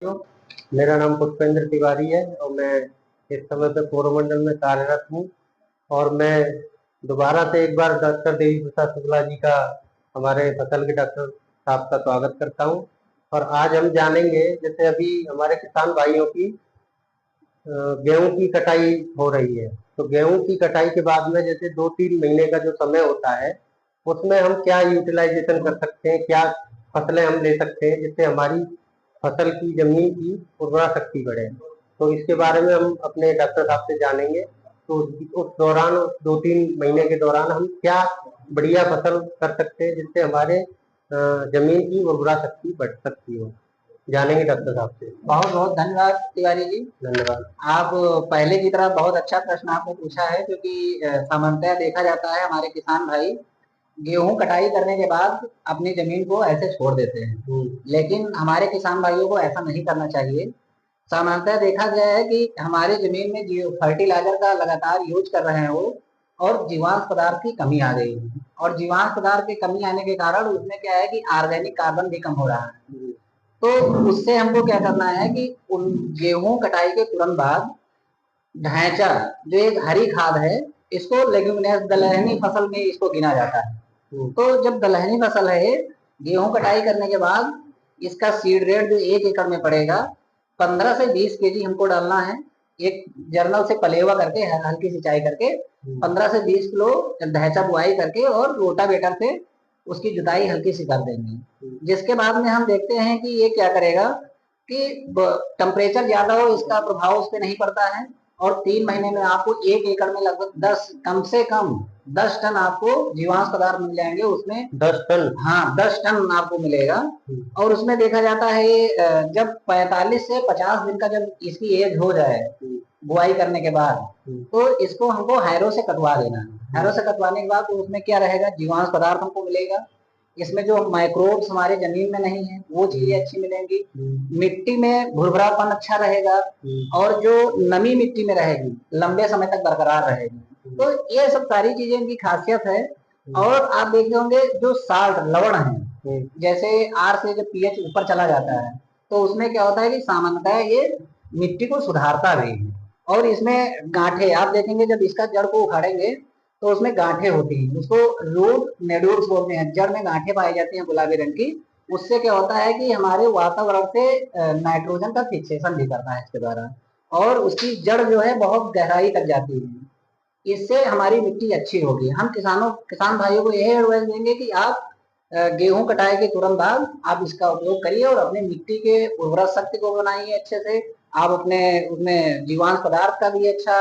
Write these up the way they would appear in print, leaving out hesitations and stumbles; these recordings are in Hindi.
साथियों, मेरा नाम पुष्पेंद्र तिवारी है और मैं इस समय पे कोरोमंडल में कार्यरत हूँ। और मैं दोबारा से एक बार डॉक्टर देवी प्रसाद शुक्ला जी का, हमारे फसल के डॉक्टर साहब का स्वागत करता हूँ। और आज हम जानेंगे, जैसे अभी हमारे किसान भाइयों की गेहूं की कटाई हो रही है, तो गेहूं की कटाई के बाद में जैसे 2-3 महीने का जो समय होता है, उसमें हम क्या यूटिलाइजेशन कर सकते हैं, क्या फसलें हम ले सकते हैं जिससे हमारी फसल की जमीन की उर्वरा शक्ति बढ़े। तो इसके बारे में हम अपने डॉक्टर साहब से जानेंगे। तो उस दौरान, 2-3 महीने के दौरान हम क्या बढ़िया फसल कर सकते हैं जिससे हमारे जमीन की उर्वरा शक्ति बढ़ सकती हो। जानेंगे डॉक्टर साहब से। बहुत बहुत धन्यवाद तिवारी जी। धन्यवाद। आप पहले की तरह बहुत अच्छा प्रश्न आपने पूछा है, क्योंकि सामान्यतः देखा जाता है हमारे किसान भाई गेहूं कटाई करने के बाद अपनी जमीन को ऐसे छोड़ देते हैं, लेकिन हमारे किसान भाइयों को ऐसा नहीं करना चाहिए। सामान्यतः देखा गया है कि हमारे जमीन में जो फर्टिलाइजर का लगातार यूज कर रहे हैं वो, और जीवांश पदार्थ की कमी आ गई है, और जीवांश पदार्थ की कमी आने के कारण उसमें क्या है कि ऑर्गेनिक कार्बन भी कम हो रहा है। तो उससे हमको क्या करना है कि उन गेहूं कटाई के तुरंत बाद ढैंचा, जो एक हरी खाद है, इसको लेग्यूमिनेस दलहनी फसल में इसको गिना जाता है। तो जब दलहनी फसल है, गेहूं कटाई करने के बाद इसका सीड रेट जो 1 एकड़ में पड़ेगा, 15 से 20 केजी हमको डालना है। एक जर्नल से पलेवा करके, हल्की सिंचाई करके 15 से 20 किलो ढैंचा बुआई करके और रोटावेटर से उसकी जुताई हल्की सी कर देंगे। जिसके बाद में हम देखते हैं कि ये क्या करेगा कि टेम्परेचर ज्यादा हो, इसका प्रभाव उस पर नहीं पड़ता है। और 3 महीने में आपको 1 एकड़ में लगभग 10, कम से कम 10 टन आपको जीवांश पदार्थ मिल जाएंगे उसमें। 10 टन? हाँ, 10 टन आपको मिलेगा। और उसमें देखा जाता है जब 45 से 50 दिन का जब इसकी एज हो जाए बुआई करने के बाद, तो इसको हमको हैरो से कटवा देना है। हैरो से कटवाने के बाद तो उसमें क्या रहेगा, जीवांश पदार्थ हमको मिलेगा। इसमें जो माइक्रोब्स हमारे जमीन में नहीं है वो चीजें अच्छी मिलेंगी। मिट्टी में भुरभुरापन अच्छा रहेगा, और जो नमी मिट्टी में रहेगी लंबे समय तक बरकरार रहेगी। तो ये सब सारी चीजें इनकी खासियत है। और आप देखे होंगे जो साल्ट, लवण है, जैसे आर से जब पीएच ऊपर चला जाता है, तो उसमें क्या होता है कि सामान्यतः ये मिट्टी को सुधारता भी है। और इसमें गांठे आप देखेंगे, जब इसका जड़ को उखाड़ेंगे तो उसमें गांठे होती हैं, उसको रूट नोड्यूल्स बोलते हैं। जड़ में गांठे पाई जाती हैं गुलाबी रंग की। उससे क्या होता है कि हमारे वातावरण से नाइट्रोजन का फिक्सेशन भी करता है इसके द्वारा, और उसकी जड़ जो है बहुत गहराई तक जाती है। इससे हमारी मिट्टी अच्छी होगी। हम किसान भाइयों को यही एडवाइस देंगे कि आप गेहूं कटाई के तुरंत बाद आप इसका उपयोग करिए और अपनी मिट्टी के उर्वरा शक्ति को बनाइए अच्छे से। आप अपने उसमें जीवांश पदार्थ का भी अच्छा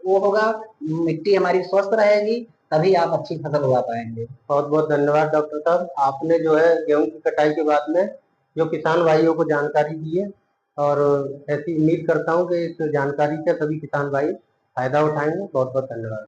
वो होगा, मिट्टी हमारी स्वस्थ रहेगी, तभी आप अच्छी फसल उगा पाएंगे। बहुत बहुत धन्यवाद डॉक्टर साहब, आपने जो है गेहूं की कटाई के बाद में जो किसान भाइयों को जानकारी दी है, और ऐसी उम्मीद करता हूं कि इस जानकारी से सभी किसान भाई फायदा उठाएंगे। बहुत बहुत धन्यवाद।